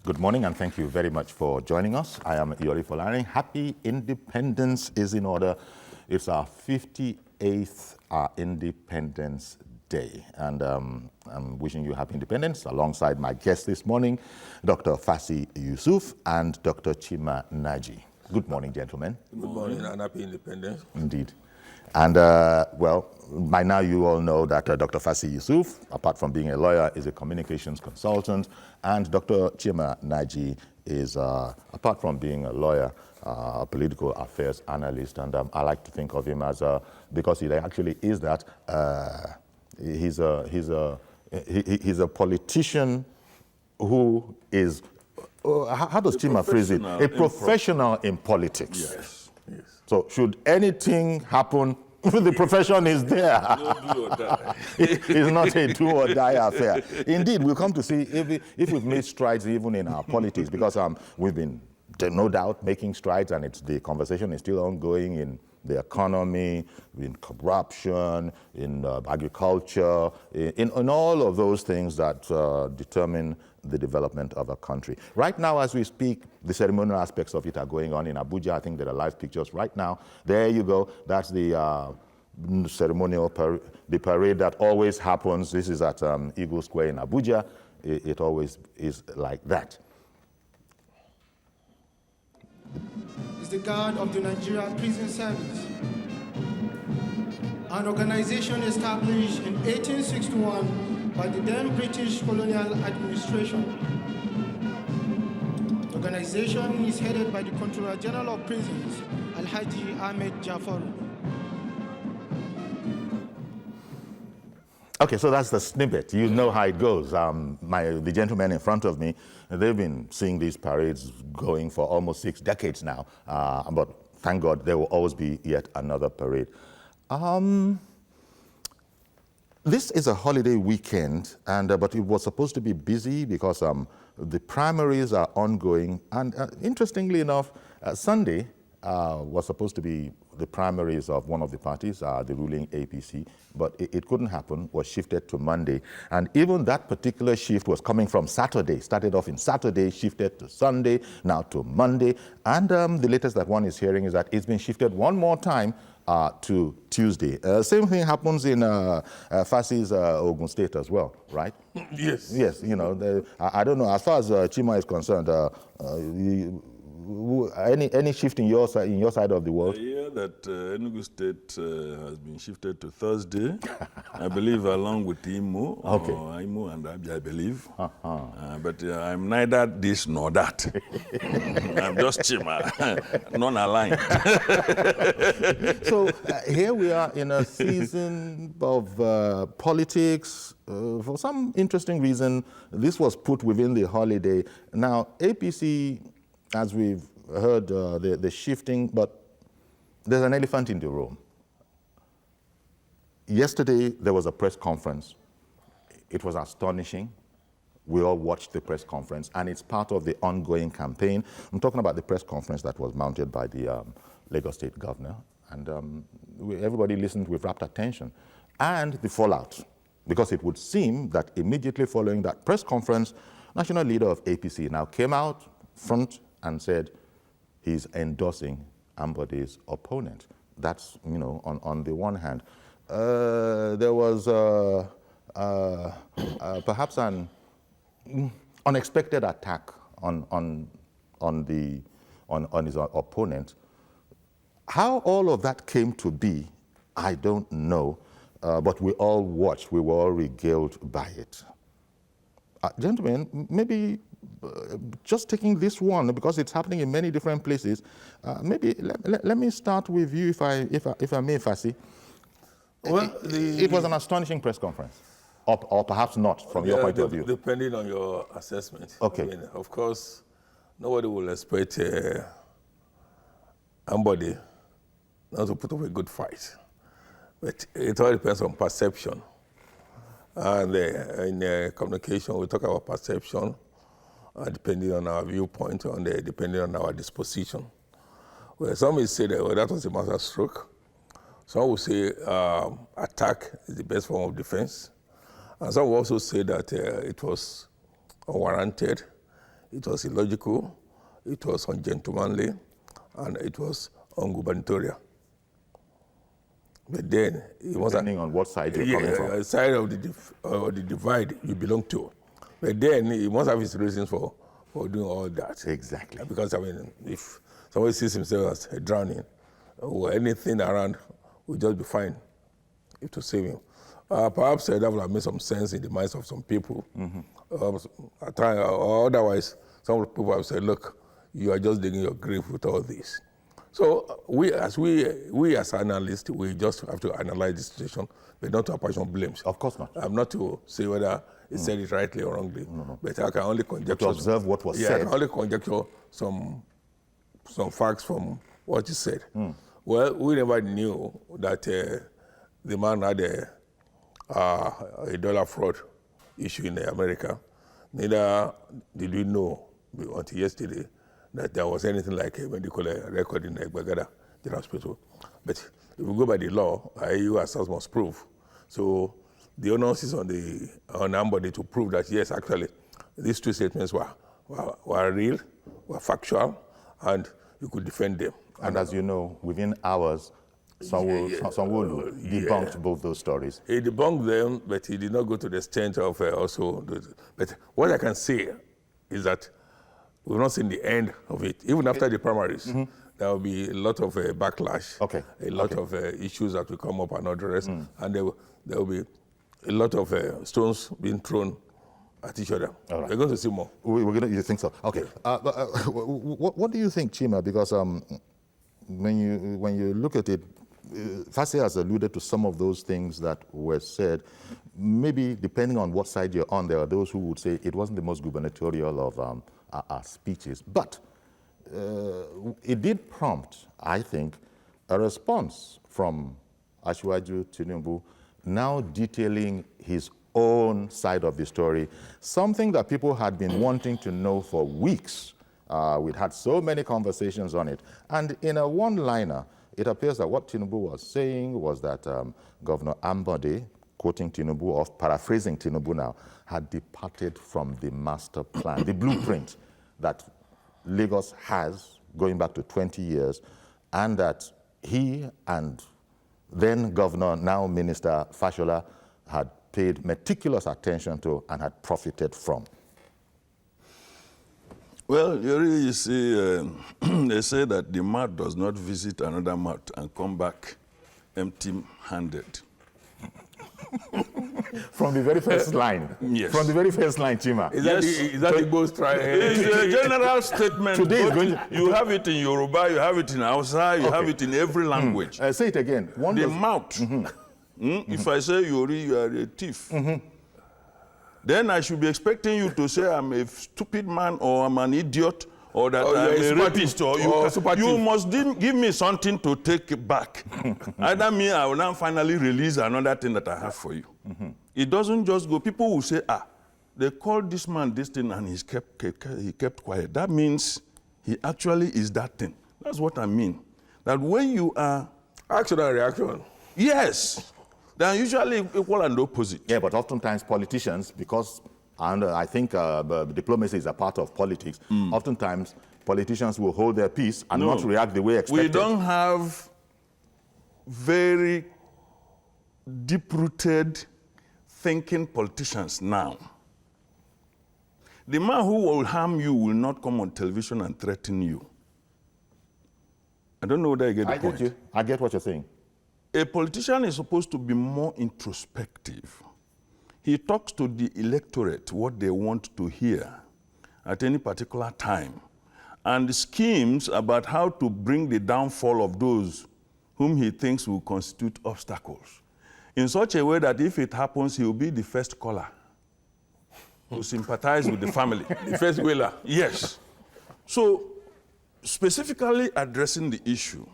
Good morning, and thank you very much for joining us. I am Yori Folani. Happy Independence is in order. It's our 58th Independence Day, and I'm wishing you happy independence alongside my guest this morning, Dr. Fassi Yusuf and Dr. Chima Naji. Good morning, gentlemen. Good morning, and happy independence. Indeed. And well, by now you all know that Dr. Fassi Yusuf, apart from being a lawyer, is a communications consultant, and Dr. Chima Naji is, apart from being a lawyer, a political affairs analyst, and I like to think of him as, because he actually is that, he's a politician who is, how does Chima phrase it? A professional in politics. Yes. Yes. So should anything happen, the profession is there. No do or die. It's not a do or die affair. Indeed, we'll come to see if we've made strides even in our politics, because we've been, no doubt, making strides, and the conversation is still ongoing in the economy, in corruption, in agriculture, in all of those things that determine the development of a country. Right now, as we speak, the ceremonial aspects of it are going on in Abuja. I think there are live pictures right now. There you go. That's the ceremonial the parade that always happens. This is at Eagle Square in Abuja. It always is like that. Is the Guard of the Nigeria Prison Service, an organization established in 1861 by the then British colonial administration. The organization is headed by the Controller General of Prisons, Alhaji Ahmed Jafaru. Okay, so that's the snippet. You know how it goes. The gentlemen in front of me, they've been seeing these parades going for almost 6 decades now. But thank God there will always be yet another parade. This is a holiday weekend, but it was supposed to be busy because the primaries are ongoing. And interestingly enough, Sunday was supposed to be the primaries of one of the parties, the ruling APC, but it couldn't happen, was shifted to Monday. And even that particular shift was coming from Saturday, started off in Saturday, shifted to Sunday, now to Monday. And the latest that one is hearing is that it's been shifted one more time to Tuesday. Same thing happens in Fassi's Ogun State as well, right? Yes. Yes, you know, I don't know, as far as Chima is concerned, any shift in your side of the world? I hear that Enugu State has been shifted to Thursday, I believe, along with Imo, okay. Or Imo and Abia, I believe. But I'm neither this nor that. I'm just Chima, non-aligned. So here we are in a season of politics. For some interesting reason, this was put within the holiday. Now, APC, as we've heard, the shifting, but there's an elephant in the room. Yesterday, there was a press conference. It was astonishing. We all watched the press conference, and it's part of the ongoing campaign. I'm talking about the press conference that was mounted by the Lagos State governor, and everybody listened with rapt attention. And the fallout, because it would seem that immediately following that press conference, national leader of APC now came out front and said he's endorsing Ambode's opponent. That's, you know, on the one hand. There was perhaps an unexpected attack on his opponent. How all of that came to be, I don't know, but we all watched, we were all regaled by it. Gentlemen, maybe just taking this one, because it's happening in many different places, maybe let me start with you, if I may, Fassi. Well, it was an astonishing press conference, or perhaps not, from your point of view. Depending on your assessment. Okay. I mean, of course, nobody will expect Ambode not to put up a good fight. But it all depends on perception. And in communication, we talk about perception, depending on our viewpoint, depending on our disposition. Well, some will say that that was a master stroke. Some will say attack is the best form of defense. And some will also say that it was unwarranted, it was illogical, it was ungentlemanly, and it was ungubernatorial. But then, it was Depending on what side you're coming from. side of the divide you belong to. But then he must have his reasons for doing all that. Exactly. Because, I mean, if somebody sees himself as drowning, or anything around will just be fine to save him. Perhaps that would have made some sense in the minds of some people. Or otherwise, some people have said, look, you are just digging your grave with all this. So we as analysts, we just have to analyze the situation, but not to apportion blames. Of course not. I'm not to say whether he said it rightly or wrongly, but I can only conjecture. To observe what was said. I can only conjecture some facts from what he said. Well, we never knew that the man had a dollar fraud issue in America. Neither did we know until yesterday that there was anything like a medical record in Gbagada General Hospital. But if we go by the law, you as such must prove. So the onus is on somebody to prove that, yes, actually, these two statements were real, were factual, and you could defend them. And as you know, within hours, Sanwo-Olu debunked both those stories. He debunked them, but he did not go to the extent of also. But what I can say is that we've not seen the end of it. Even after the primaries, there will be a lot of backlash, a lot of issues that will come up and address, and there will be a lot of stones being thrown at each other. Right. We're going to see more. You think so? Okay. What do you think, Chima? Because when you look at it, Fasi has alluded to some of those things that were said. Maybe depending on what side you're on, there are those who would say it wasn't the most gubernatorial of our speeches. But it did prompt, I think, a response from Asiwaju Tinubu, now detailing his own side of the story, something that people had been wanting to know for weeks. We'd had so many conversations on it. And in a one-liner, it appears that what Tinubu was saying was that Governor Ambode, quoting Tinubu, or paraphrasing Tinubu now, had departed from the master plan, the blueprint that Lagos has going back to 20 years, and that he and then Governor, now Minister Fashola, had paid meticulous attention to and had profited from. Well, you see, they say that the mouth does not visit another mouth and come back empty-handed. From the very first line. Yes. From the very first line, Chima. Is that the most try? It's a general statement. Today you have it in Yoruba, you have it in Hausa, you have it in every language. Say it again. The mouth. If I say Yori, you are a thief. Then I should be expecting you to say I'm a stupid man or I'm an idiot or that I'm a rapist or you must give me something to take back. Either me, I will now finally release another thing that I have for you. It doesn't just go. People will say, they called this man this thing and he kept quiet. That means he actually is that thing. That's what I mean. That when you are... Action and reaction. Yes. They are usually equal and opposite. Yeah, but oftentimes politicians, because and I think diplomacy is a part of politics, oftentimes politicians will hold their peace and not react the way expected. We don't have very deep-rooted thinking politicians now. The man who will harm you will not come on television and threaten you. I don't know whether you get the point. I get what you're saying. A politician is supposed to be more introspective. He talks to the electorate what they want to hear at any particular time, and schemes about how to bring the downfall of those whom he thinks will constitute obstacles in such a way that if it happens, he will be the first caller to sympathize with the family. The first wheeler. Yes. So, specifically addressing the issue,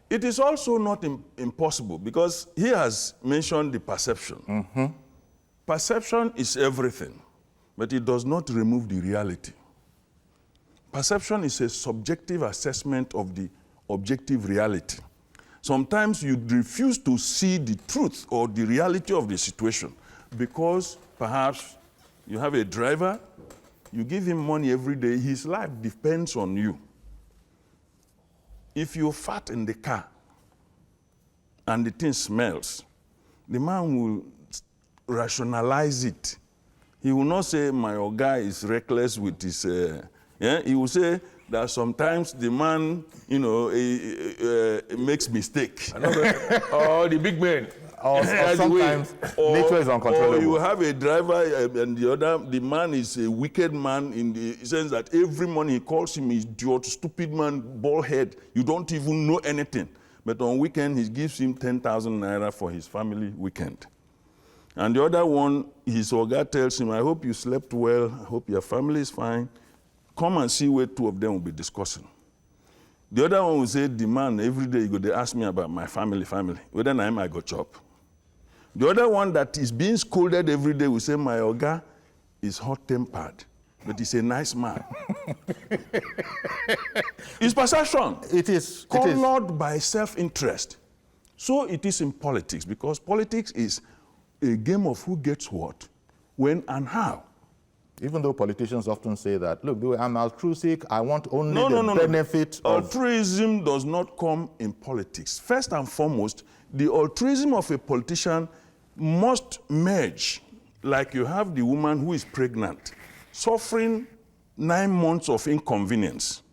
it is also not impossible because he has mentioned the perception. Perception is everything, but it does not remove the reality. Perception is a subjective assessment of the objective reality. Sometimes you refuse to see the truth or the reality of the situation because perhaps you have a driver, you give him money every day, his life depends on you. If you fart in the car and the thing smells, the man will rationalize it. He will not say, my Oga is reckless with his, He will say that sometimes the man, makes mistake. Oh, the big man. Or sometimes nature is uncontrollable. Or you have a driver and the man is a wicked man in the sense that every morning he calls him idiot, stupid man, bald head. You don't even know anything. But on weekend, he gives him 10,000 naira for his family weekend. And the other one, his Oga tells him, I hope you slept well, I hope your family is fine. Come and see where two of them will be discussing. The other one will say, the man, every day they ask me about my family, whether I go chop. The other one that is being scolded every day will say, my Oga is hot-tempered, but he's a nice man. It's perception. It is. Colored by self-interest. So it is in politics, because politics is a game of who gets what, when, and how. Even though politicians often say that, look, I'm altruistic, I want only the benefit of... Altruism does not come in politics. First and foremost, the altruism of a politician must merge. Like you have the woman who is pregnant, suffering 9 months of inconvenience.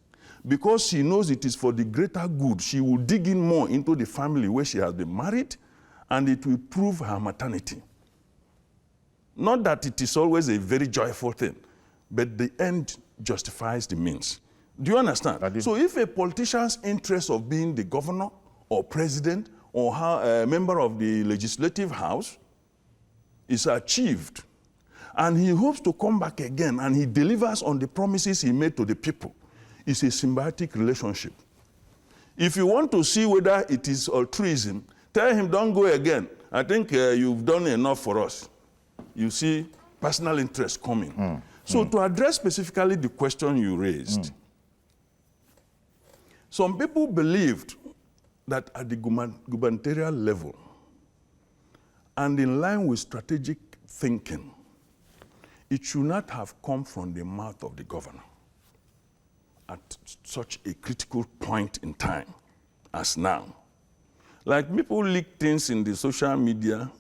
Because she knows it is for the greater good, she will dig in more into the family where she has been married, and it will prove her maternity. Not that it is always a very joyful thing, but the end justifies the means. Do you understand? So if a politician's interest of being the governor or president or a member of the legislative house is achieved, and he hopes to come back again and he delivers on the promises he made to the people, it's a symbiotic relationship. If you want to see whether it is altruism, tell him, don't go again. I think you've done enough for us. You see personal interest coming. So to address specifically the question you raised, some people believed that at the gubernatorial level and in line with strategic thinking, it should not have come from the mouth of the governor at such a critical point in time as now. Like people leak things in the social media,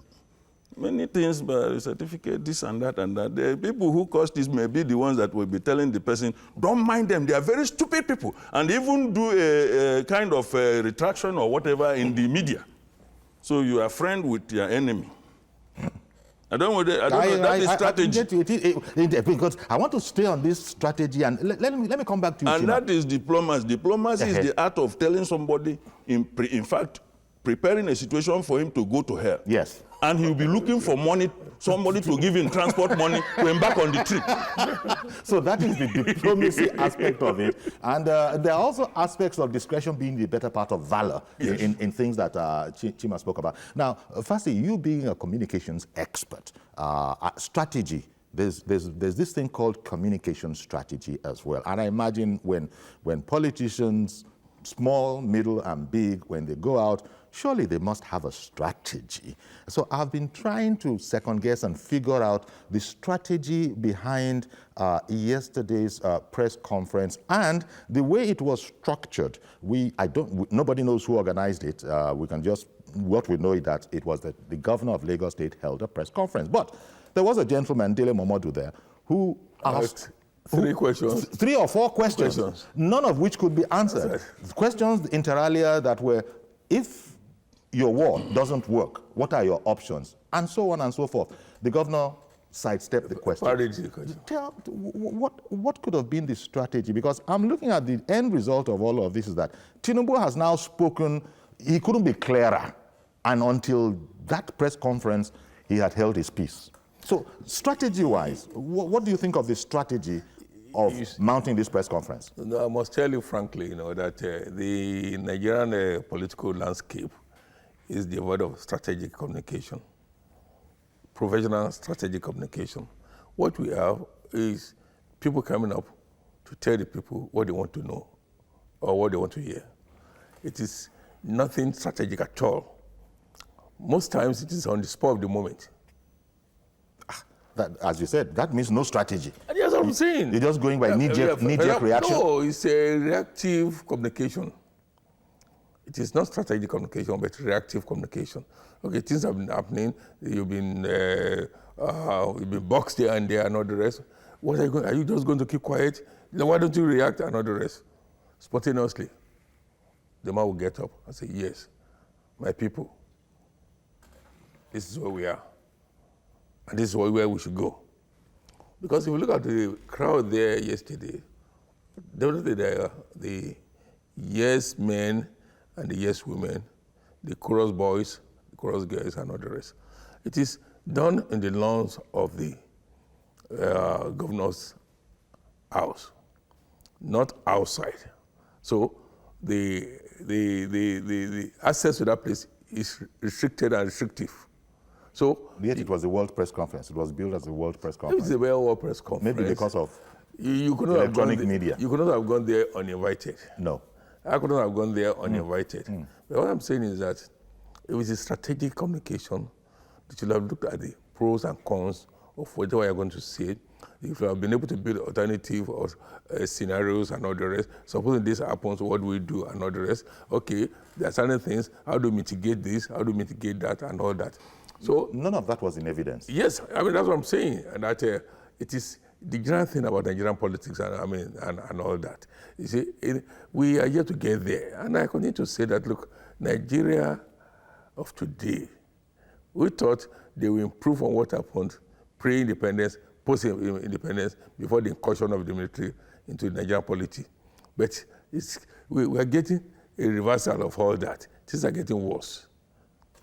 many things by certificate, this and that and that. The people who cause this may be the ones that will be telling the person, don't mind them, they are very stupid people. And even do a kind of retraction or whatever in the media. So you are friend with your enemy. I don't know that is strategy. Because I want to stay on this strategy, and let me come back to you, and Chima. that is diplomacy. Diplomacy is the art of telling somebody, in fact, preparing a situation for him to go to hell. Yes. And he'll be looking for money, somebody to give him transport money to embark on the trip. So that is the diplomacy aspect of it. And there are also aspects of discretion being the better part of valor in things that Chima spoke about. Now, firstly, you being a communications expert, strategy, there's this thing called communication strategy as well. And I imagine when politicians, small, middle, and big, when they go out, surely they must have a strategy. So I've been trying to second guess and figure out the strategy behind yesterday's press conference and the way it was structured. Nobody knows who organized it. What we know is that it was the governor of Lagos State held a press conference. But there was a gentleman, Dele Momodu, there, who asked three questions. 3 or 4 questions, none of which could be answered. Questions inter alia that were, if your war doesn't work, what are your options? And so on and so forth. The governor sidestepped the question. What could have been the strategy? Because I'm looking at the end result of all of this is that Tinubu has now spoken, he couldn't be clearer. And until that press conference, he had held his peace. So strategy-wise, what do you think of the strategy of mounting this press conference? No, I must tell you frankly, that the Nigerian political landscape is devoid of strategic communication, professional strategic communication. What we have is people coming up to tell the people what they want to know or what they want to hear. It is nothing strategic at all. Most times it is on the spur of the moment. That, as you said, that means no strategy. And there's I'm saying. You're just going by knee-jerk reaction? No, it's a reactive communication. It is not strategic communication, but reactive communication. Okay, things have been happening. You've been boxed here and there and all the rest. What are you going? Are you just going to keep quiet? Then why don't you react and all the rest? Spontaneously, the man will get up and say, yes, my people, this is where we are. And this is where we should go. Because if you look at the crowd there yesterday, definitely the yes men and the yes women, the chorus boys, the chorus girls, and all the rest. It is done in the lawns of the governor's house, not outside. So the access to that place is restricted and restrictive. So yet it was a World Press Conference. It was billed as a World Press Conference. It was a World Press Conference. Maybe because of you could not electronic media. You could not have gone there uninvited. No. I could not have gone there uninvited. But what I'm saying is that it was a strategic communication that you have looked at the pros and cons of whatever you're going to say. If you have been able to build alternative or scenarios and all the rest, supposing this happens, what do we do and all the rest? Okay, there are certain things, how do we mitigate this, how do we mitigate that and all that. So none of that was in evidence. Yes, I mean, that's what I'm saying, and that it is the general thing about Nigerian politics and all that. You see, we are yet to get there, and I continue to say that, look, Nigeria of today, we thought they will improve on what happened pre-independence, post-independence, before the incursion of the military into Nigerian polity. But we are getting a reversal of all that. Things are getting worse.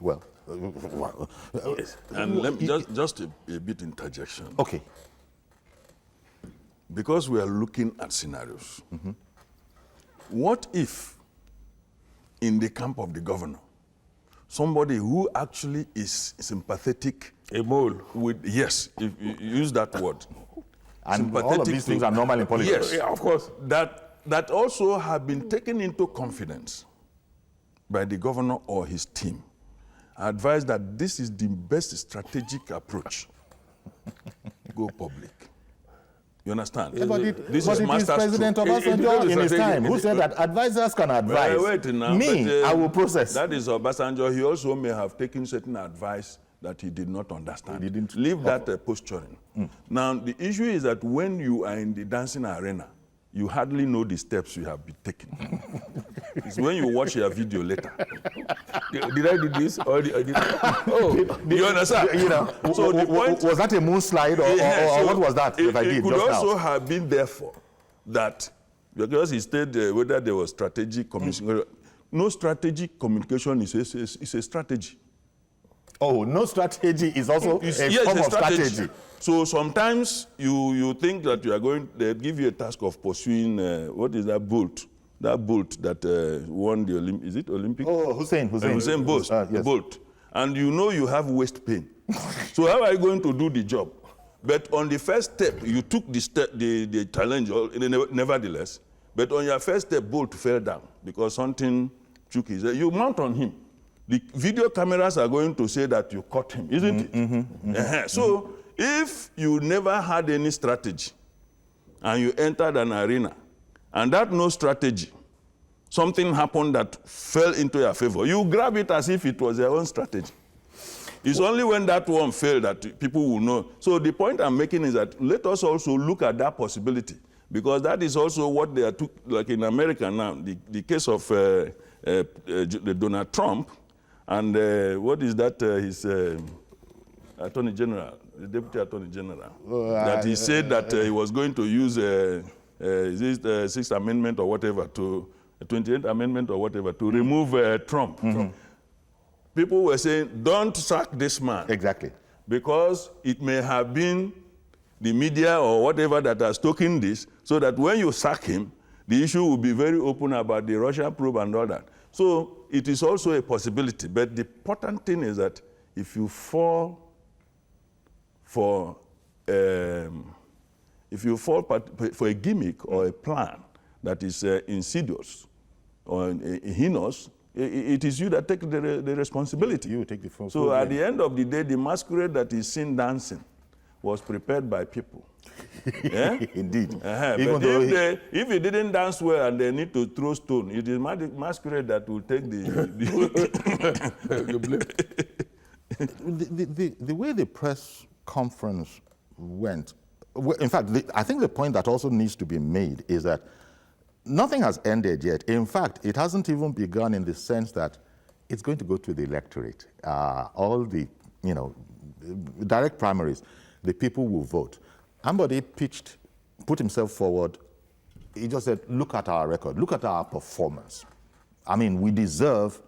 Well, yes. And let me just a bit interjection. Okay. Because we are looking at scenarios. What if, in the camp of the governor, somebody who actually is sympathetic, a mole with, yes, if you use that word, and all of these things are normal in politics. Yes, yeah, of course. That also have been taken into confidence by the governor or his team. I advise that this is the best strategic approach. Go public. You understand? Yeah, but it this is President Obasanjo in his time who said that advisors can advise. Wait now, me, I will process. That is Obasanjo. He also may have taken certain advice that he did not understand. He didn't leave that posturing. Now, the issue is that when you are in the dancing arena, you hardly know the steps you have been taking. It's when you watch your video later. Did I do this? Or did you understand? You know, so the point, was that a moon slide or what was that that I did it could just also now? have been therefore that, because he stated whether there was strategic communication. No strategic communication is a strategy. Oh, no strategy is also a form of strategy. So sometimes you think that you are going, they give you a task of pursuing, what is that bolt? That bolt that won the Olympic, is it Olympic? Oh, Hussein Bolt. Yes. Bolt. And you know you have waist pain. So how are you going to do the job? But on the first step, you took the challenge, nevertheless. But on your first step, Bolt fell down because something took his head. You mount on him. The video cameras are going to say that you caught him, isn't it? So if you never had any strategy and you entered an arena and that no strategy, something happened that fell into your favor, you grab it as if it was your own strategy. It's only when that one failed that people will know. So the point I'm making is that let us also look at that possibility, because that is also what they are, like in America now, the case of Donald Trump, and what is that, his Attorney General, the Deputy Attorney General, that he said that he was going to use the 6th Amendment or whatever, the 28th Amendment or whatever, to remove Trump. People were saying, don't sack this man. Exactly. Because it may have been the media or whatever that are stoking this, so that when you sack him, the issue will be very open about the Russian probe and all that. So it is also a possibility. But the important thing is that if you fall for a gimmick or a plan that is insidious or heinous, it is you that take the responsibility. You take the full So at the end of the day, the masquerade that is seen dancing was prepared by people. Yeah? Indeed. But if he didn't dance well and they need to throw stone, it is masquerade that will take the blame. The way the press conference went, in fact, I think the point that also needs to be made is that nothing has ended yet. In fact, it hasn't even begun in the sense that it's going to go to the electorate. All the, direct primaries, the people will vote. Ambode put himself forward. He just said, look at our record, look at our performance. I mean, we deserve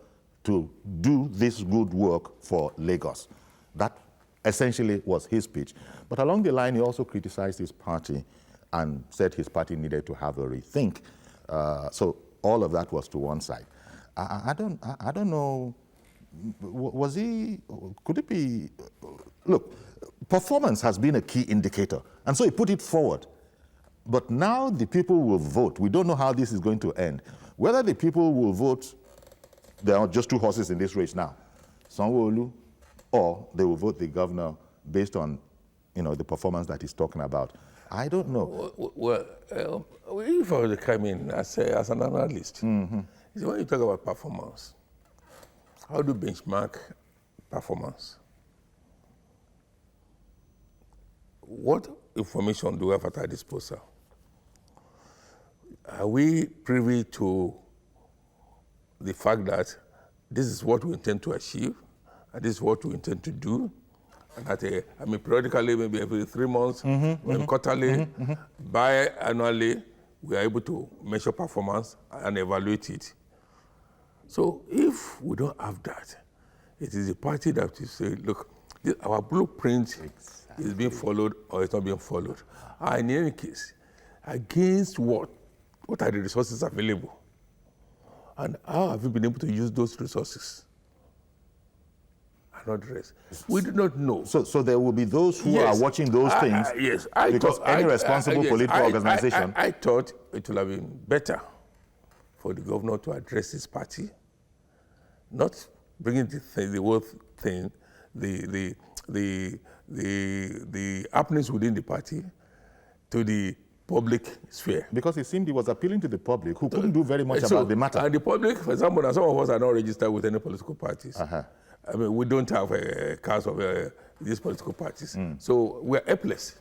to do this good work for Lagos. That essentially was his pitch. But along the line, he also criticized his party and said his party needed to have a rethink. So all of that was to one side. I don't know, was he, could it be, look, performance has been a key indicator, and so he put it forward. But now the people will vote. We don't know how this is going to end. Whether the people will vote, there are just two horses in this race now, Sanwo-Olu, or they will vote the governor based on, the performance that he's talking about. I don't know. Well, if I were to come in as an analyst, when you talk about performance, how do you benchmark performance? What information do we have at our disposal? Are we privy to the fact that this is what we intend to achieve, and this is what we intend to do, and that, periodically, maybe every 3 months, quarterly, biannually, we are able to measure performance and evaluate it. So if we don't have that, it is the party that will say, look, our blueprint is being followed or it's not being followed. And in any case, against what? What are the resources available? And how have we been able to use those resources? And not the rest. We do not know. So there will be those who are watching those things. Yes. Because any responsible political organization. I thought it would have been better for the governor to address his party, not bringing the whole thing, the happenings within the party to the public sphere. Because it seemed he was appealing to the public who couldn't do very much about the matter. And the public, for example, some of us are not registered with any political parties. We don't have a cast of these political parties. So we're helpless.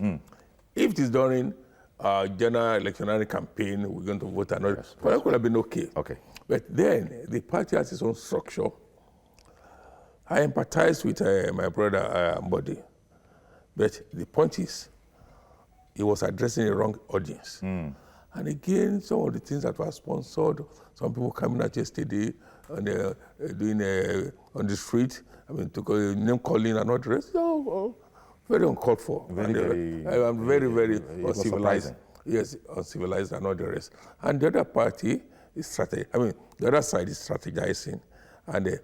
If it is during general electionary campaign, we're going to vote another. Yes, but that could have been okay. But then the party has its own structure. I empathize with my brother Ambode. But the point is, he was addressing the wrong audience. And again, some of the things that were sponsored, some people coming out yesterday and doing on the street, to name calling and all the rest, very uncalled for. Very uncivilized. Yes, uncivilized and all the rest. And the other party is the other side is strategizing and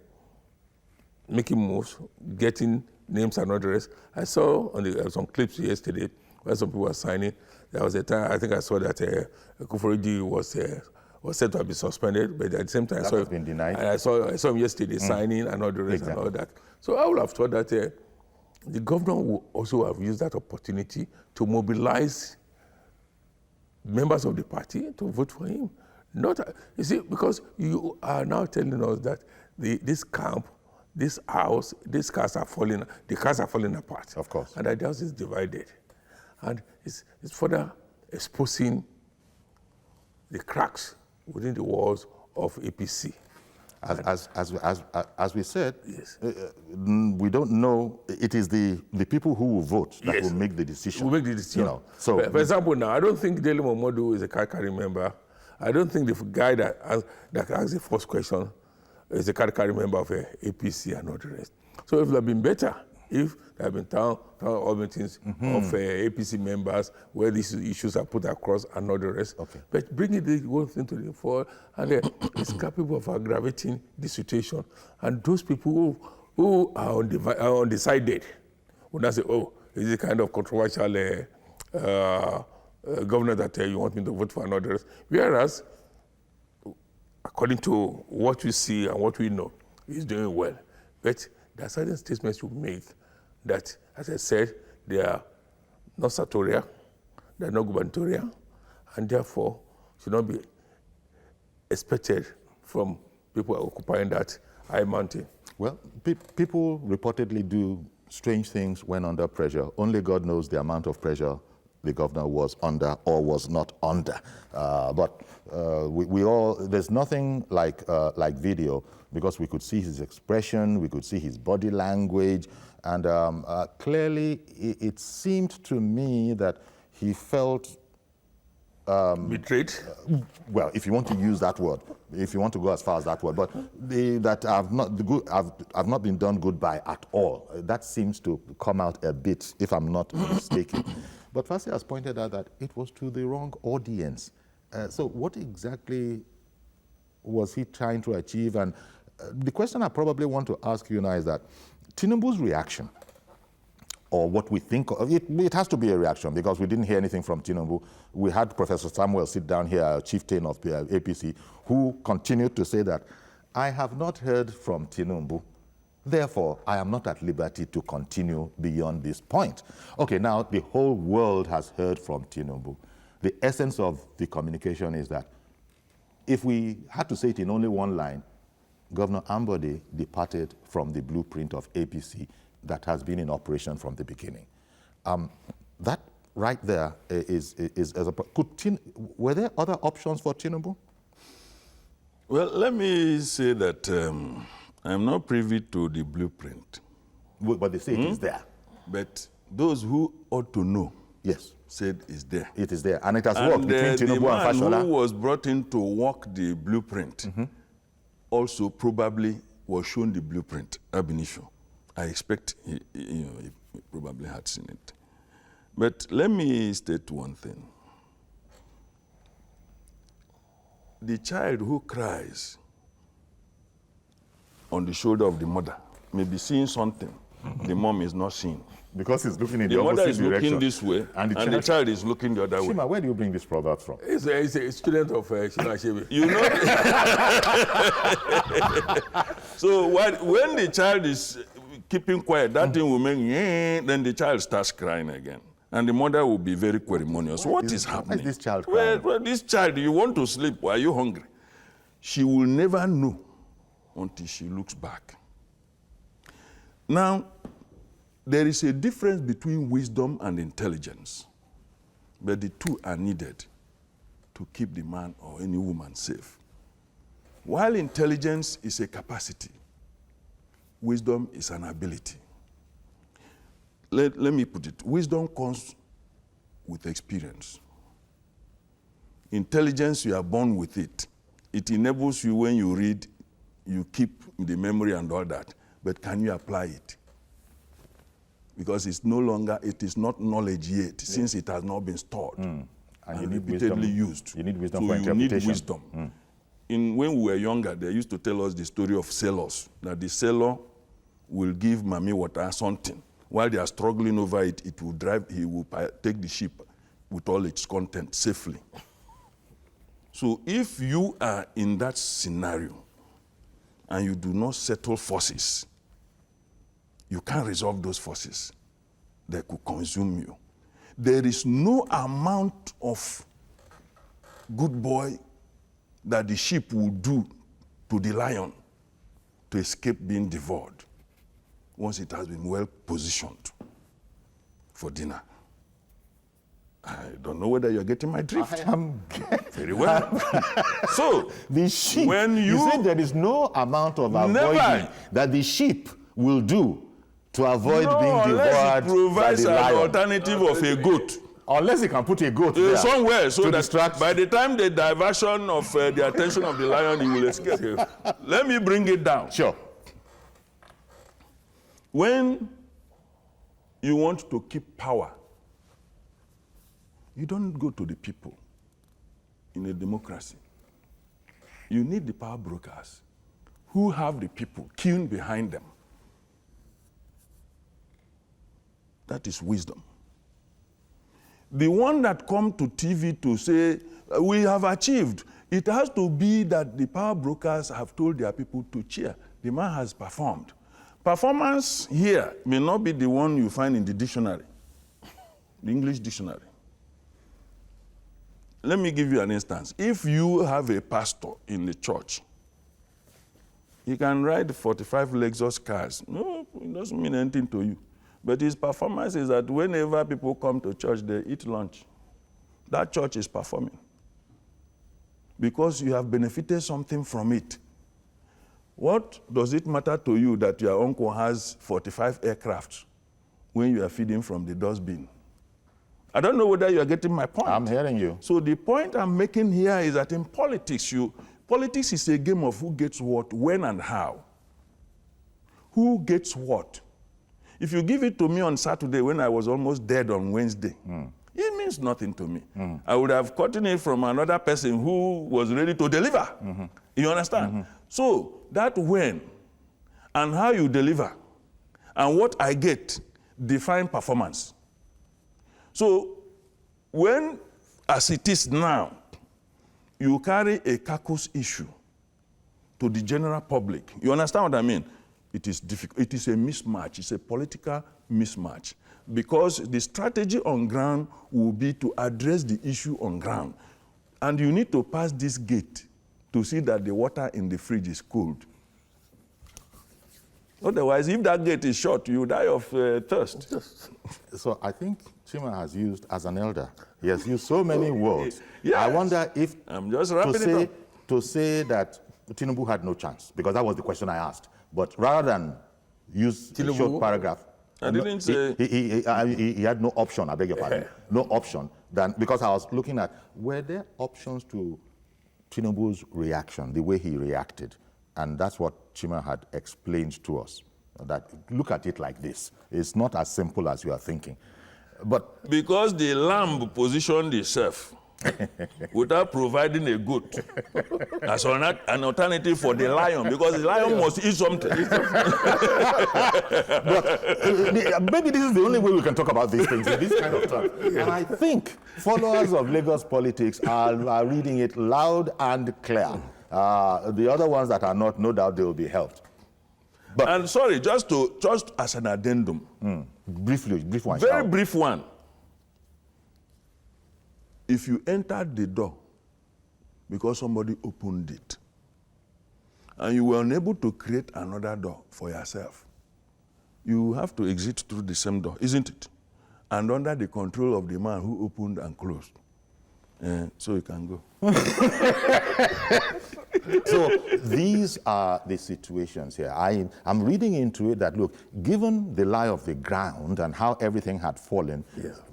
making moves, getting names and all the rest. I saw on some clips yesterday where some people were signing. There was a time, I think I saw that Kufuoriji was said to have been suspended, but at the same time, that has been denied. And I saw him yesterday signing and all the rest and all that. So I would have thought that the governor would also have used that opportunity to mobilize members of the party to vote for him. You see, because you are now telling us that this camp, this house, the cars are falling apart. Of course. And the house is divided. And it's further exposing the cracks within the walls of APC. As we said, yes. We don't know. It is the people who will vote that will make the decision. Will make the decision. So, for example, now I don't think Dele Momodu is a card-carrying member. I don't think the guy that asked the first question is a card-carrying member of APC and all the rest. So it would have been better if there have been town hall meetings of APC members where these issues are put across and all the rest. But bringing the whole thing to the fore, and it's capable of aggravating the situation. And those people who are undecided would not say, is it kind of controversial governor that you want me to vote for and all the rest. Whereas, according to what we see and what we know, he's doing well. But there are certain statements you make that, as I said, they are not sartorial, they're not gubernatorial, and therefore should not be expected from people occupying that high mountain. Well, people reportedly do strange things when under pressure. Only God knows the amount of pressure the governor was under or was not under. But we all, there's nothing like video, because we could see his expression, we could see his body language, and clearly it seemed to me that he felt betrayed? Well, if you want to use that word, if you want to go as far as that word, but that I've not been done good by at all. That seems to come out a bit, if I'm not mistaken. But Fassi has pointed out that it was to the wrong audience. So what exactly was he trying to achieve? And the question I probably want to ask you now is that Tinubu's reaction, or what we think of, it has to be a reaction, because we didn't hear anything from Tinubu. We had Professor Samuel sit down here, chieftain of the APC, who continued to say that, I have not heard from Tinubu, therefore I am not at liberty to continue beyond this point. Okay, now the whole world has heard from Tinubu. The essence of the communication is that, if we had to say it in only one line, Governor Ambode departed from the blueprint of APC that has been in operation from the beginning. That right there were there other options for Tinubu? Well, let me say that I'm not privy to the blueprint. But they say it is there. But those who ought to know, yes, said it's there. It is there, and it has worked between Tinubu and Fashola. The man who was brought in to walk the blueprint also probably was shown the blueprint ab initio. I expect he probably had seen it. But let me state one thing. The child who cries on the shoulder of the mother may be seeing something the mom is not seeing. Because he's looking in the mother opposite is direction. looking this way, and the child is looking the other way. Shima, where do you bring this proverb from? He's a student of Shima Shebe. You know. So when the child is keeping quiet, that thing will make, then the child starts crying again. And the mother will be very queremonious. What is happening? Why is this child crying? Well, this child, you want to sleep, are you hungry? She will never know until she looks back. Now, there is a difference between wisdom and intelligence, but the two are needed to keep the man or any woman safe. While intelligence is a capacity, wisdom is an ability. Let me put it, wisdom comes with experience. Intelligence, you are born with it. It enables you, when you read, you keep the memory and all that, but can you apply it? Because it's no longer, it is not knowledge yet, since it has not been stored and you need repeatedly wisdom. used. You need wisdom so for interpretation. You need wisdom. When we were younger, they used to tell us the story of sailors, that the sailor will give mommy water something. While they are struggling over it, he will take the ship with all its content safely. So if you are in that scenario and you do not settle forces, you can't resolve those forces that could consume you. There is no amount of good boy that the sheep will do to the lion to escape being devoured once it has been well positioned for dinner. I don't know whether you're getting my drift. I am very well. So, the sheep, when you said there is no amount of avoiding that the sheep will do to avoid being devoured unless it provides by the lion. an alternative of a goat. Unless he can put a goat there somewhere, so to that distract. by the time the diversion of the attention of the lion, he will escape. Let me bring it down. Sure. When you want to keep power, you don't go to the people in a democracy. You need the power brokers who have the people queuing behind them. That is wisdom. The one that come to TV to say, we have achieved, it has to be that the power brokers have told their people to cheer. The man has performed. Performance here may not be the one you find in the dictionary. the English dictionary. Let me give you an instance. If you have a pastor in the church, he can ride 45 Lexus cars. No, it doesn't mean anything to you. But his performance is that whenever people come to church, they eat lunch. That church is performing. Because you have benefited something from it. What does it matter to you that your uncle has 45 aircraft when you are feeding from the dustbin? I don't know whether you are getting my point. I'm hearing you. So the point I'm making here is that in politics, politics is a game of who gets what, when, and how. Who gets what? If you give it to me on Saturday when I was almost dead on Wednesday, it means nothing to me. I would have gotten it from another person who was ready to deliver. You understand? So that when and how you deliver and what I get define performance. So when, as it is now, you carry a caucus issue to the general public, you understand what I mean? It is difficult. It is a mismatch. It's a political mismatch. Because the strategy on ground will be to address the issue on ground. And you need to pass this gate to see that the water in the fridge is cold. Otherwise, if that gate is shut, you die of thirst. So I think Chima has used, as an elder, he has used so many words. Yes. I wonder if I'm just wrapping it up. to say that Tinubu had no chance, because that was the question I asked. But rather than use a short paragraph, I didn't say... He had no option, I beg your pardon, no option, because I was looking at, were there options to Tinubu's reaction, the way he reacted? And that's what Chima had explained to us, that look at it like this. It's not as simple as you are thinking. But because the lamb positioned itself without providing a goat as an alternative for the lion, because the lion must eat something. But maybe this is the only way we can talk about these things in this kind of terms. And I think followers of Lagos politics are reading it loud and clear. The other ones that are not, no doubt they will be helped. But, and sorry, just as an addendum. Brief one. Very brief one. If you entered the door because somebody opened it, and you were unable to create another door for yourself, you have to exit through the same door, isn't it? And under the control of the man who opened and closed. So you can go. So these are the situations here. I'm reading into it that, look, given the lie of the ground and how everything had fallen,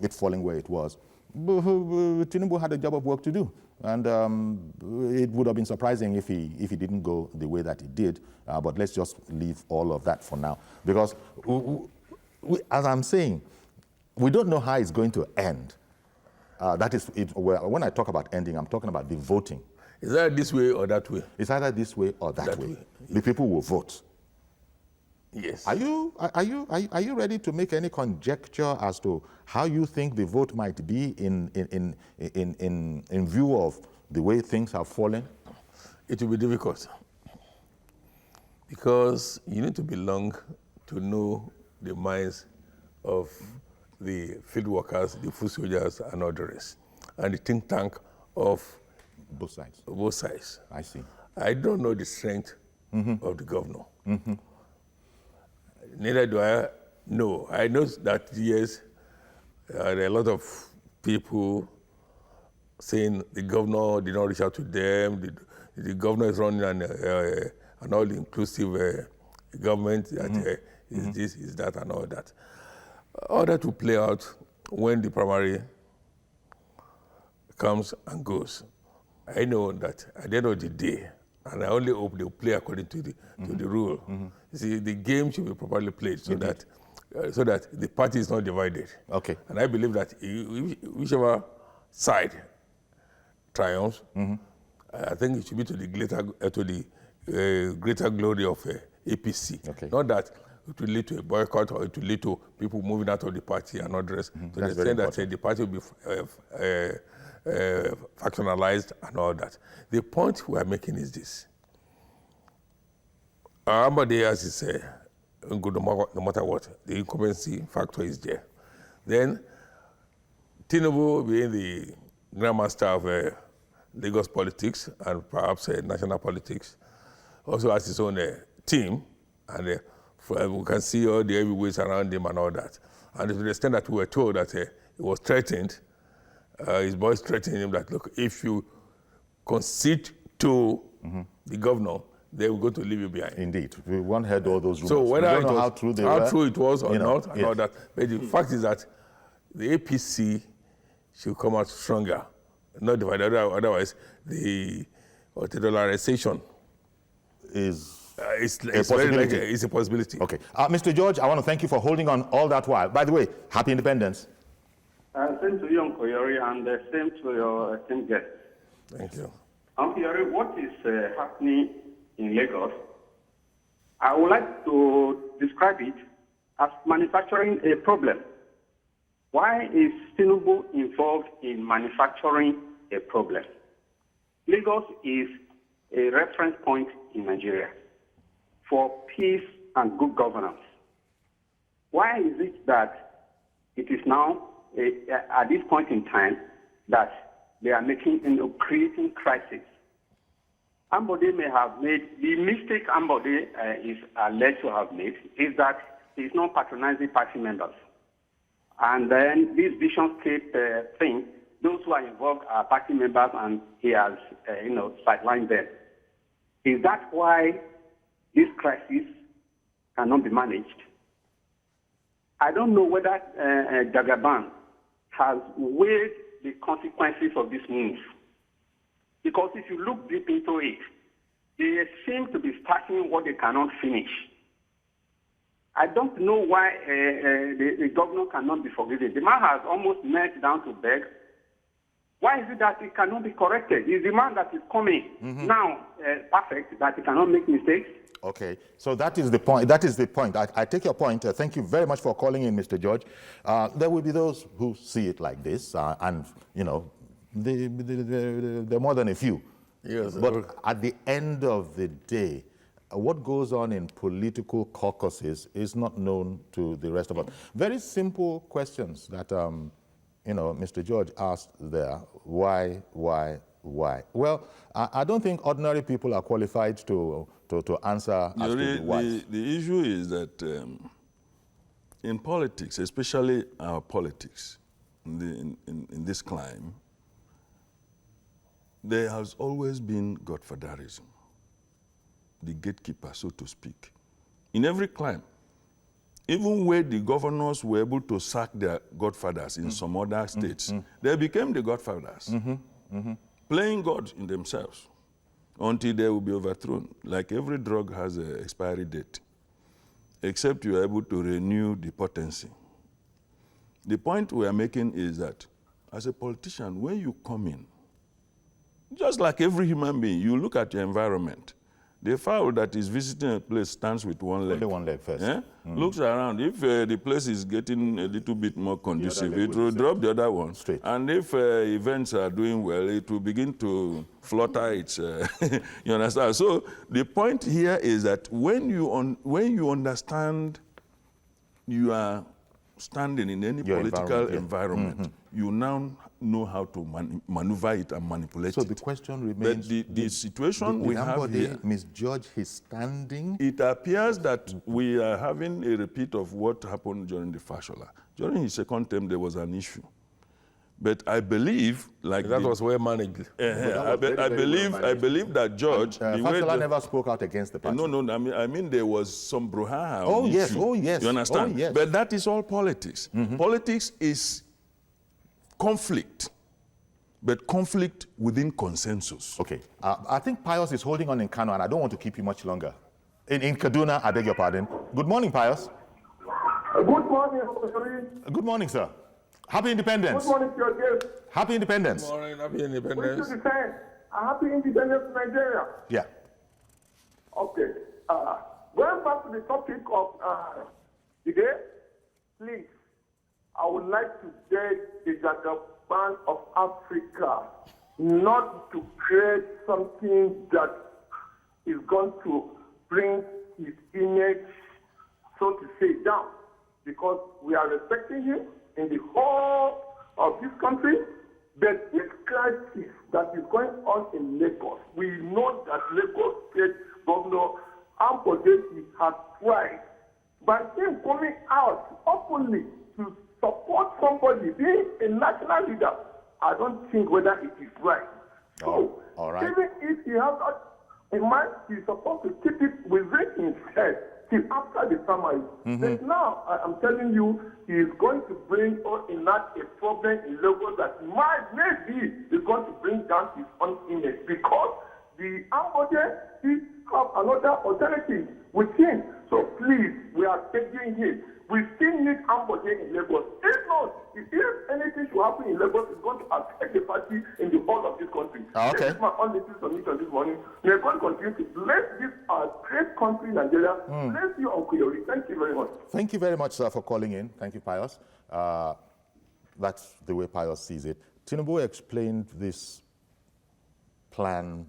it falling where it was, Tinubu had a job of work to do. And it would have been surprising if he didn't go the way that he did. But let's just leave all of that for now. Because, as I'm saying, we don't know how it's going to end. That is, when I talk about ending, I'm talking about the voting. Is that this way or that way? It's either this way or that way. The people will vote. Yes. Are you ready to make any conjecture as to how you think the vote might be in view of the way things have fallen? It will be difficult, because you need to belong to know the minds of the field workers, the foot soldiers, and all the rest, and the think tank of both sides. Both sides. I see. I don't know the strength of the governor. Neither do I know. I know that, yes, there are a lot of people saying the governor did not reach out to them. The governor is running an all-inclusive government that is this, is that, and all that. All that will play out when the primary comes and goes. I know that at the end of the day, and I only hope they will play according to the rule. You see, the game should be properly played so that the party is not divided. Okay. And I believe that whichever side triumphs, I think it should be to the greater glory of APC. Okay. Not that it will lead to a boycott or it will lead to people moving out of the party and all the rest. To the extent that the party will be factionalized and all that. The point we are making is this. Ambade, as he said, no matter what, the incumbency factor is there. Then Tinubu being the grandmaster of Lagos politics and perhaps national politics, also has his own team, and we can see all the heavyweights around him and all that. And to the extent that we were told that he was threatened, his boys threatened him that, look, if you concede to the governor, they will go to leave you behind. Indeed. We won't heard all those rumors. So whether we don't know was, how true they how were. true it was or not, and yes. all that. But the fact is that the APC should come out stronger, not divided. Otherwise, the dollarization Is it's a possibility. It's a possibility. Okay. Mr. George, I want to thank you for holding on all that while. By the way, happy independence. Same to you, Uncle Yori, and same to your esteemed guest. Thank you. Uncle Yori, what is happening in Lagos? I would like to describe it as manufacturing a problem. Why is Tinubu involved in manufacturing a problem? Lagos is a reference point in Nigeria for peace and good governance. Why is it that it is now, at this point in time, that they are creating crisis? Ambode may have made, the mistake Ambode is alleged to have made is that he's not patronizing party members. And then this vision state thing, those who are involved are party members and he has, sidelined them. Is that why this crisis cannot be managed? I don't know whether Jagaban has weighed the consequences of this move. Because if you look deep into it, they seem to be starting what they cannot finish. I don't know why the governor cannot be forgiven. The man has almost knelt down to beg. Why is it that it cannot be corrected? It's the man that is coming now perfect, that he cannot make mistakes. Okay, so that is the point. That is the point. I take your point. Thank you very much for calling in, Mr. George. There will be those who see it like this, and there are more than a few. Yes, but at the end of the day, what goes on in political caucuses is not known to the rest of us. Very simple questions that Mr. George asked there. Why? Well, I don't think ordinary people are qualified to answer as to the why. The issue is that in politics, especially our politics, in this climb, there has always been godfatherism, the gatekeeper, so to speak. In every climb, even where the governors were able to sack their godfathers in some other states, they became the godfathers, playing God in themselves until they will be overthrown. Like every drug has an expiry date, except you are able to renew the potency. The point we are making is that as a politician, when you come in, just like every human being, you look at your environment. The fowl that is visiting a place stands with one leg. Only one leg first. Looks around. If the place is getting a little bit more conducive, it will drop the other one. Straight. And if events are doing well, it will begin to flutter its, you understand? So the point here is that when you understand you are standing in any political environment, you now know how to maneuver it and manipulate it. So the question remains, but the situation we have here, misjudge his standing? it appears that we are having a repeat of what happened during the Fashola. During his second term, there was an issue. But I believe, like that was well managed. I believe that George, Fashola never spoke out against the party. No. I mean there was some brouhaha. Oh yes, issue. oh yes. You understand? Oh, yes. But that is all politics. Politics is conflict, but conflict within consensus. Okay, I think Pius is holding on in Kano, and I don't want to keep you much longer. In Kaduna, I beg your pardon. Good morning, Pius. Good morning, Officer. Good morning, sir. Happy Independence. Good morning to your guest. Happy Independence. Good morning, happy We independence. should defend a happy independence of Nigeria. Yeah. Okay. Going back to the topic of the day, please, I would like to beg the Jagaban of Africa not to create something that is going to bring his image, so to say, down. Because we are respecting him in the whole of this country. But this crisis that is going on in Lagos, we know that Lagos State Governor Ambodesi has tried by him coming out openly to support somebody being a national leader. I don't think whether it is right. So, all right. even if he has that in mind, he's supposed to keep it within himself till after the primary. But now, I'm telling you, he is going to bring or enact a problem in Lagos that maybe is going to bring down his own image, because the Ambode have another alternative with him. So please, we are begging him. We still need Ambode in Lagos. If not, if anything should happen in Lagos, it's going to affect the party in the whole of this country. Okay. This is my only submission this morning. May God continue to bless this great country, Nigeria. Bless you, Uncle Yori. Thank you very much. Thank you very much, sir, for calling in. Thank you, Pius. That's the way Pius sees it. Tinubu explained this plan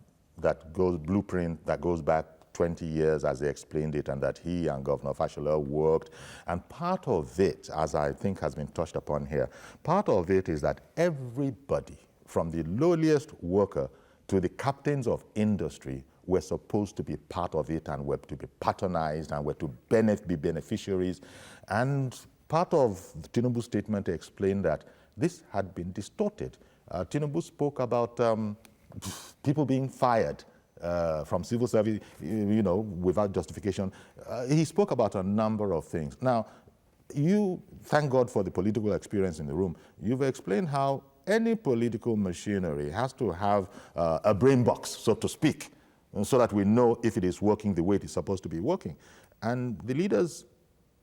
blueprint that goes back 20 years, as they explained it, and that he and Governor Fashola worked. And part of it, as I think has been touched upon here, part of it is that everybody, from the lowliest worker to the captains of industry, were supposed to be part of it and were to be patronized and were to be beneficiaries. And part of Tinubu's statement explained that this had been distorted. Tinubu spoke about people being fired from civil service, without justification. He spoke about a number of things. Now, you, thank God for the political experience in the room. You've explained how any political machinery has to have a brain box, so to speak, so that we know if it is working the way it is supposed to be working. And the leaders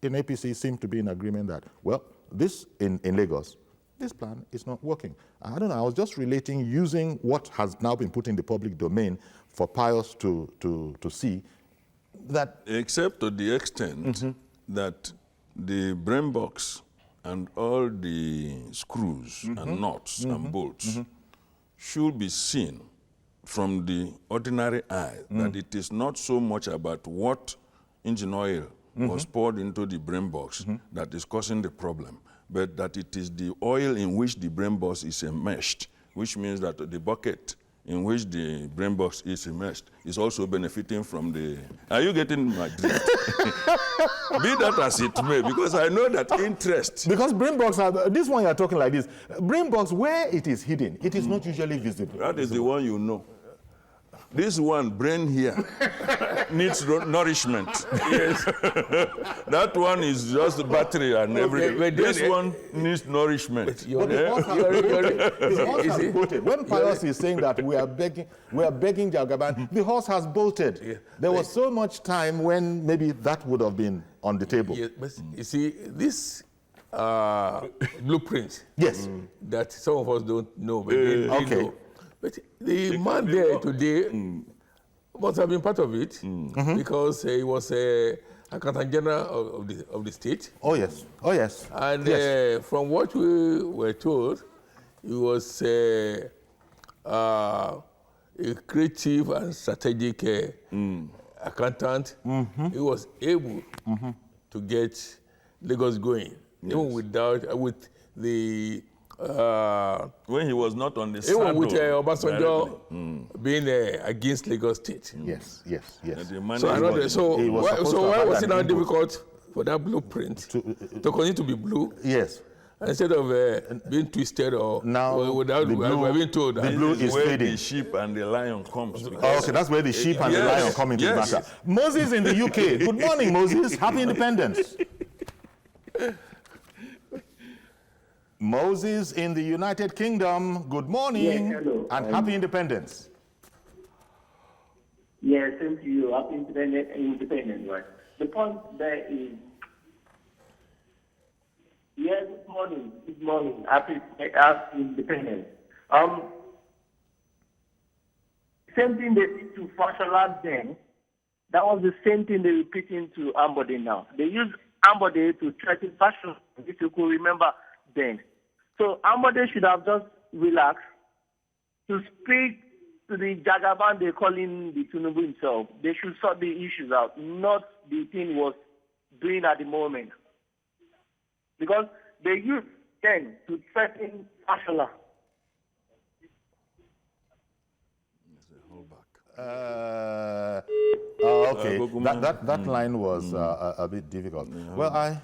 in APC seem to be in agreement that, well, this in Lagos, this plan is not working. I don't know, I was just relating using what has now been put in the public domain for Pius to see that. Except to the extent that the brain box and all the screws and nuts and bolts should be seen from the ordinary eye, that it is not so much about what engine oil was poured into the brain box that is causing the problem, but that it is the oil in which the brain box is enmeshed, which means that the bucket in which the brain box is immersed is also benefiting from the... Are you getting my drift? Be that as it may, because I know that interest... Because brain box, this one you're talking like this, brain box, where it is hidden, it is not usually visible. That is the one you know. This one, brain here, needs nourishment. Yes. That one is just battery and everything. This one needs nourishment. But the horse has bolted. When Pius is saying that we are begging Jagaban, the horse has bolted. Yeah. There was so much time when maybe that would have been on the table. Yes, but you see, this blueprint that some of us don't know, but they know. But the man there today must have been part of it because he was Accountant General of the state. Oh, yes. Oh, yes. And from what we were told, he was a creative and strategic accountant. He was able to get Lagos going, even with the... when he was not on the saddle. Even with Obasanjo being against Lagos State. Yes. So why was it now difficult for that blueprint to continue to be blue? Yes. Instead of being twisted or now without being told the blue is where fading. The sheep and the lion comes. Okay, that's where the sheep and the lion come into the matter. Moses in the UK. Good morning, Moses. Happy Independence. Moses in the United Kingdom, good morning, and happy independence. Yes, same to you. Happy independence, right? The point there is, good morning, happy independence. Same thing they did to Fashola then, that was the same thing they're repeating to Ambode now. They use Ambode to threaten Fashola, if you could remember then. So Ambode should have just relaxed to speak to the Jagaban they call him the Tinubu himself. They should sort the issues out, not the thing was doing at the moment. Because they use then to threaten Fashola? Okay, that line was a bit difficult. Well,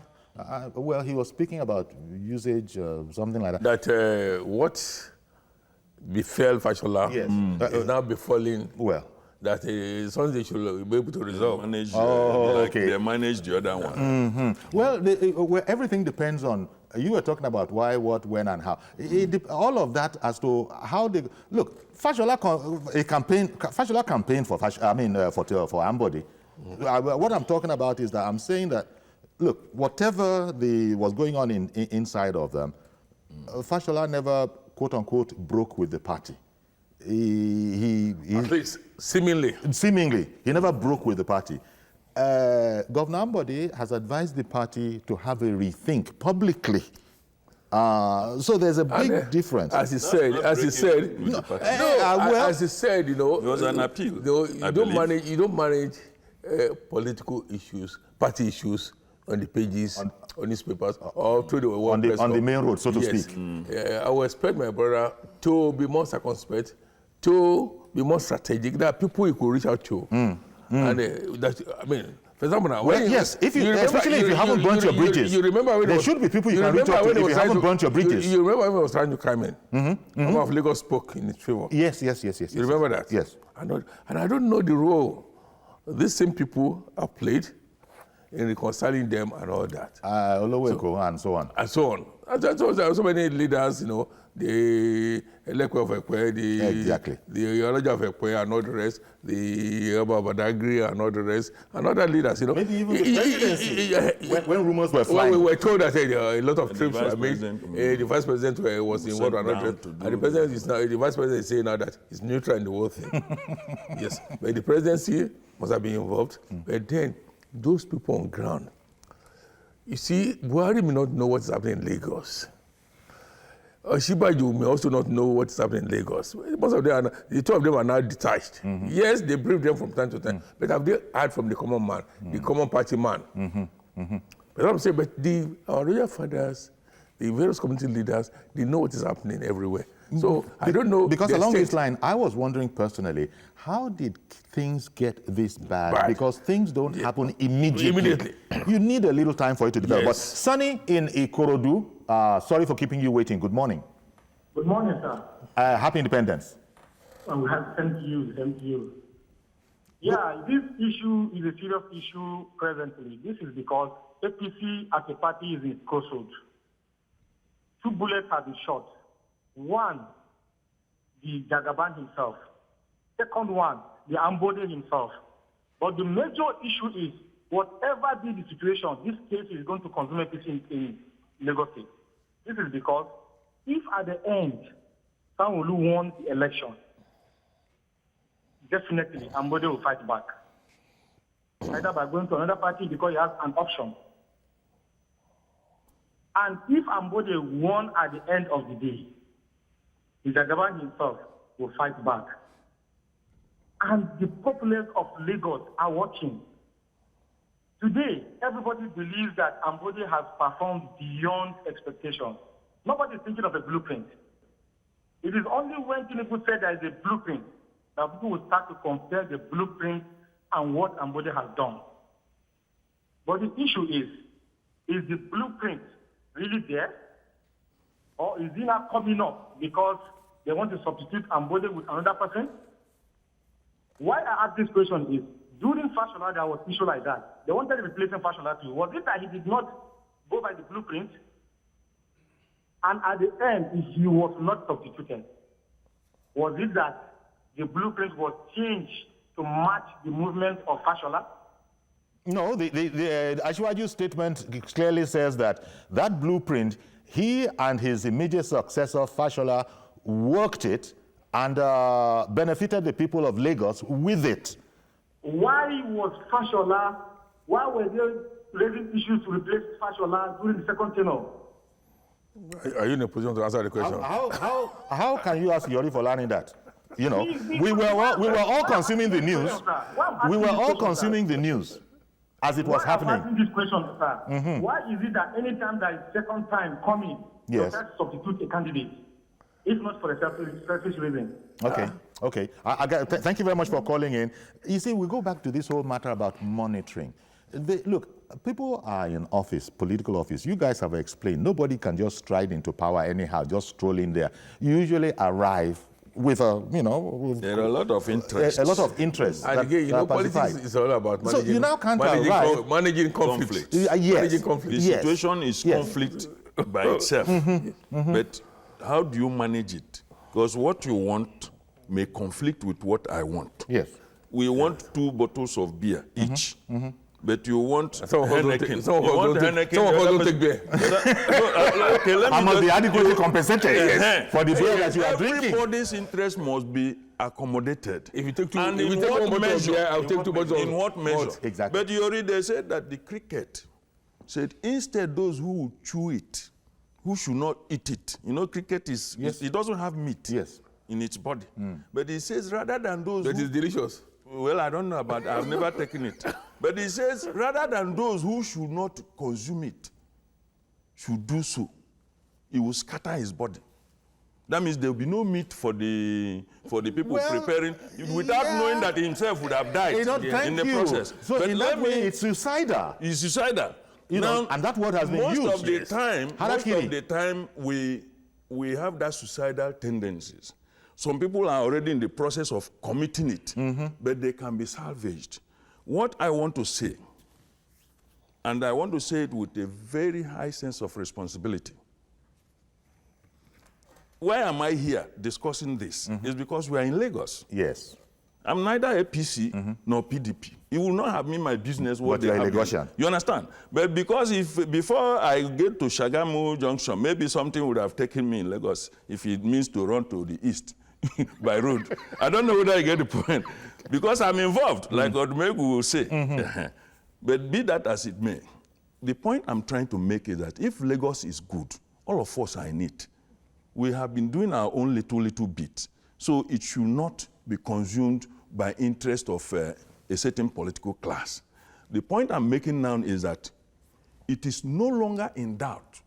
well, he was speaking about usage, something like that. That what befell Fashola is now befalling. Well, that something they should be able to resolve. Manage, okay. They manage the other one. Well, well, everything depends on, you were talking about why, what, when, and how. All of that as to how they, look, Fashola campaigned for for Ambody. What I'm talking about is that I'm saying that, look, whatever was going on inside of them, Fashola never, quote unquote, broke with the party. At least, seemingly. Seemingly. He never broke with the party. Governor Ambody has advised the party to have a rethink publicly. So there's a big difference. As he said, you know, it was an appeal. You don't manage political issues, party issues on the pages, on newspapers, or through the on the main road, so to speak. I would expect my brother to be more circumspect, to be more strategic. There are people you could reach out to, and I mean, for example, now, especially if you haven't burnt your bridges, you remember when there should be people you can reach out to if you haven't burnt your bridges. You remember when he was trying to come in? One of Lagos spoke in his favor. Yes. You remember that? Yes. And I don't know the role these same people have played in reconciling them and all that. Oloweko and so on. And so on. And there are so many leaders, you know, the Electoral of Ekwe, the Oloja of Ekwe and all the rest, the Badagry and all the rest, and other leaders, you know. Maybe even the presidency, when rumors were flying. When we were told that a lot of trips were made, the vice president was involved and all that. And the president is now, the vice president is saying now that he's neutral in the whole thing. Yes, but the presidency must have been involved. But then, those people on ground, you see, Buhari may not know what's happening in Lagos. Shibaju may also not know what's happening in Lagos. Most of them, the two of them are now detached. Yes, they brief them from time to time, but have they heard from the common man, the common party man? But I'm saying, but our royal fathers, the various community leaders, they know what is happening everywhere. So I don't know. Because along this line, I was wondering personally, how did things get this bad? Because things don't happen immediately. You need a little time for it to develop. But Sunny in Ikorodu, sorry for keeping you waiting. Good morning. Good morning, sir. Happy Independence. We have sent you, Yeah, this issue is a serious issue presently. This is because APC as a party is in crossroads. 2 bullets have been shot. One, the Jagaban himself. Second one, the Ambode himself. But the major issue is, whatever be the situation, this case is going to consume APC in Lagos State. This is because if at the end, Sanwo-Olu won the election, definitely Ambode will fight back. Either by going to another party because he has an option. And if Ambode won at the end of the day, the Jagaban himself will fight back. And the populace of Lagos are watching. Today, everybody believes that Ambode has performed beyond expectations. Nobody is thinking of a blueprint. It is only when Tinubu said there is a blueprint that people will start to compare the blueprint and what Ambode has done. But the issue is the blueprint really there? Or is it not coming up because they want to substitute Ambode with another person? Why I ask this question is, during Fashola, there was issue like that. They wanted to replace Fashola too. Was it that he did not go by the blueprint? And at the end, he was not substituted. Was it that the blueprint was changed to match the movement of Fashola? No, the Asiwaju's statement clearly says that blueprint, he and his immediate successor, Fashola, worked it and benefited the people of Lagos with it. Why were they raising issues to replace Fashola during the second tenure? Are you in a position to answer the question? How can you ask Yori for learning that? You know, we were all consuming the news. We were all consuming the news as it was happening. I'm asking this question, sir. Why is it that anytime there is second time coming, Yes. You can't substitute a candidate, if not for a selfish reason. Okay, okay. Thank you very much for calling in. You see, we go back to this whole matter about monitoring. Look, people are in office, political office. You guys have explained, nobody can just stride into power anyhow, just stroll in there. You usually arrive with a, there are a lot of interests. A lot of interests. And again, politics is all about managing. So you now can't managing conflict. Yes. Managing conflict. The situation is conflict by itself. But how do you manage it? Because what you want may conflict with what I want. Yes. We want 2 bottles of beer each. But you want Heineken. Some of us don't take beer. Okay, I must be adequately compensated for the beer that you are drinking. Everybody's interest must be accommodated. If you take two, and if you take one bottle of beer, I'll take 2 bottles of In what measure? malt. Exactly. But you already said that the cricket said instead those who will chew it, who should not eat it. Cricket is, it doesn't have meat in its body. But it says rather than those That is delicious. Well, I don't know about it. I've never taken it. But it says, rather than those who should not consume it should do so, it will scatter his body. That means there will be no meat for the people preparing, without knowing that he himself would have died in the process. So but in that way, it's suicidal. It's suicidal. And that word has been used. Most of the time, we have that suicidal tendencies. Some people are already in the process of committing it, but they can be salvaged. What I want to say, and I want to say it with a very high sense of responsibility. Why am I here discussing this? It's because we are in Lagos. Yes. I'm neither APC nor PDP. It will not have me my business what they have. Lagosian. You understand? But because before I get to Shagamu Junction, maybe something would have taken me in Lagos if it means to run to the east by road. I don't know whether I get the point. Because I'm involved, like Odumegu will say. But be that as it may, the point I'm trying to make is that if Lagos is good, all of us are in it. We have been doing our own little bit. So it should not be consumed by interest of a certain political class. The point I'm making now is that it is no longer in doubt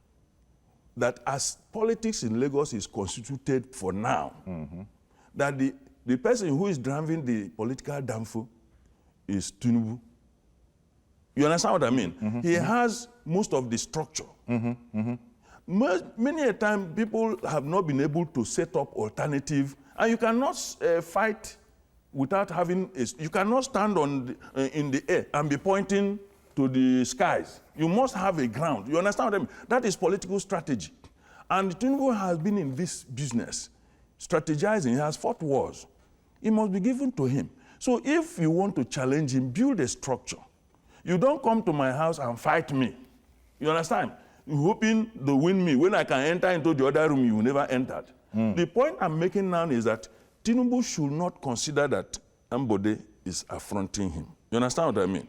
that as politics in Lagos is constituted for now, that the person who is driving the political downfall is Tinubu. You understand what I mean? He has most of the structure. Many a time, people have not been able to set up alternative, and you cannot fight without having you cannot stand in the air and be pointing to the skies. You must have a ground. You understand what I mean? That is political strategy. And Tinubu has been in this business, strategizing. He has fought wars. It must be given to him. So if you want to challenge him, build a structure. You don't come to my house and fight me. You understand? You're hoping to win me. When I can enter into the other room, you never entered. The point I'm making now is that Tinubu should not consider that Ambode is affronting him. You understand what I mean?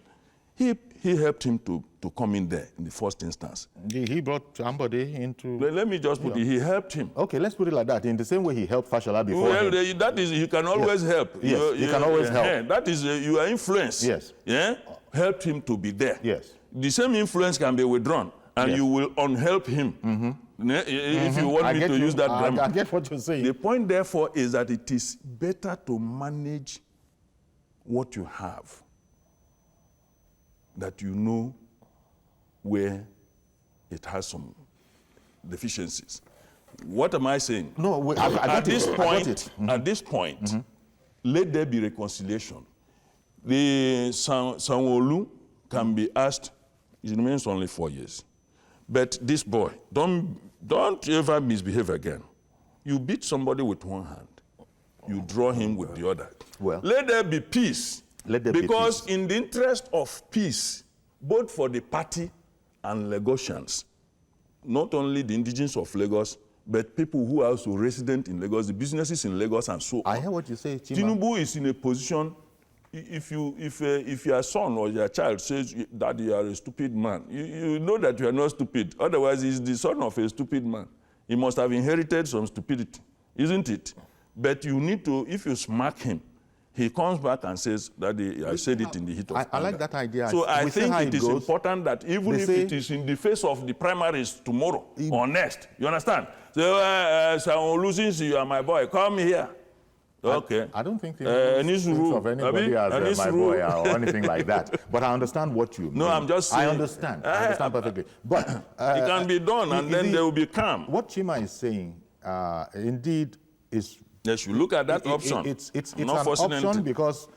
He helped him to come in there in the first instance. He brought Ambode into... Let me just put it, he helped him. Okay, let's put it like that. In the same way he helped Fashola before Well, that is, you can always help. Yes, you can always help. That is, your influence. Yes. Yeah? Helped him to be there. Yes. The same influence can be withdrawn, and you will unhelp him. If you want me to use that grammar. I get what you're saying. The point, therefore, is that it is better to manage what you have, that you know where it has some deficiencies. What am I saying? No, I got at this it. point, at this point, let there be reconciliation. The Sanwo-Olu can be asked, it remains only 4 years. But this boy, don't ever misbehave again. You beat somebody with one hand, you draw him with the other. Well, let there be peace. Because in the interest of peace, both for the party and Lagosians, not only the indigenes of Lagos, but people who are also resident in Lagos, the businesses in Lagos and so on. I hear what you say, Chima. Tinubu is in a position, if your son or your child says that you are a stupid man, you know that you are not stupid. Otherwise, he's the son of a stupid man. He must have inherited some stupidity, isn't it? But you need to, if you smack him, he comes back and says that I said it in the heat of I like anger. that idea. So I We see think how it is goes. important that even They if say- it is in the face of the primaries tomorrow or next, you understand? So, losing, you are my boy, come here. Okay. I don't think Anis thinks Rule, of anybody Abi? as my boy or anything like that. But I understand what you mean. No, I'm just saying. I understand perfectly. But It can be done, and then they will be calm. What Chima is saying, indeed, is Yes, you look at that option. It's I'm an not forcing option anything. because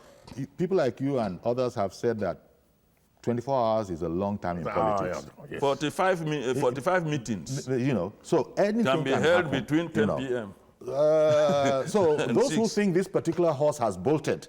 people like you and others have said that 24 hours is a long time in politics. Yes. 45 meetings You know, so anything can be held happen, between 10 you know. p.m. So those who 6. think this particular horse has bolted,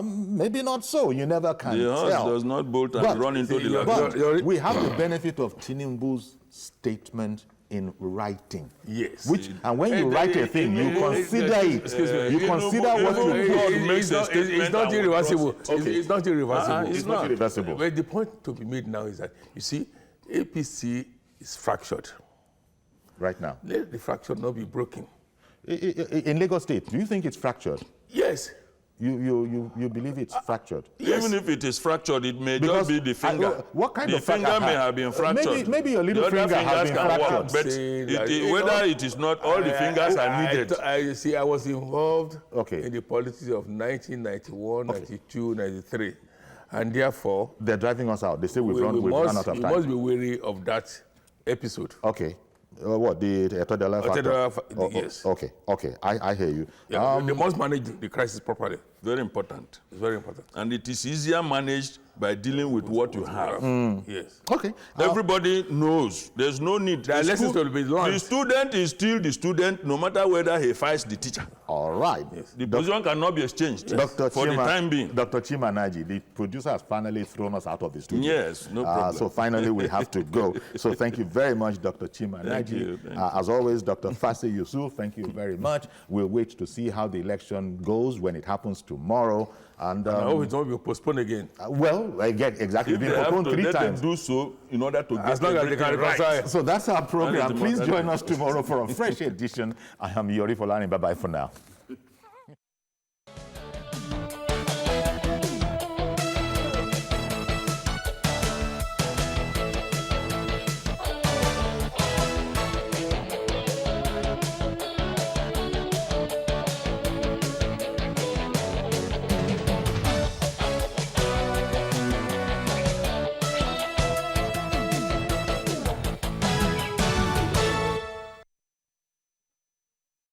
maybe not so. You never can The horse tell. does not bolt and But- run into the you're- lagoon. But we have the benefit of Tinubu's statement in writing. Yes. And when you write a thing, you consider it. Excuse me. You consider what Tinubu- you God It's makes a not- statement it's not and will irreversible. cross it. It's not irreversible. It's not. irreversible. But the point to be made now is that, you see, APC is fractured. Right now. Let the fracture not be broken. In Lagos State, do you think it's fractured? Yes. You believe it's fractured? Even if it is fractured, it may Because just be the finger. what kind the of fracture? finger may have been fractured. Maybe your little the other finger has fingers been can fractured. work, but Saying that, whether it is not, all the fingers are needed. I see, I was involved Okay. in the politics of 1991, 92, 93. And therefore, They're driving us out. They say we've run out of we time. must be wary of that episode. Okay. What, the Etodela factor? Etodela yes. Okay. I hear you. Yeah, they must manage the crisis properly. Very important. It's very important. And it is easier managed by dealing with what you have. Yes. Okay. Everybody knows. There's no need. There are lessons to be learned. The student is still the student, no matter whether he fights the teacher. All right. The position cannot be exchanged Dr. for the time being. Dr. Chima Naji, the producer has finally thrown us out of the studio. Yes, no problem. So finally we have to go. So thank you very much, Dr. Chima Thank Naji. you, thank you. As always, Dr. Fasi Yusuf, thank you very much. We'll wait to see how the election goes when it happens tomorrow. And I hope it won't be postponed again. well, exactly. If Been they have postponed to 3 let them times. do so in order to As get long as they can everything right. reconcile. So that's our program. That is the Please most- join us tomorrow for a fresh edition. I am Yori Folani. Bye-bye for now.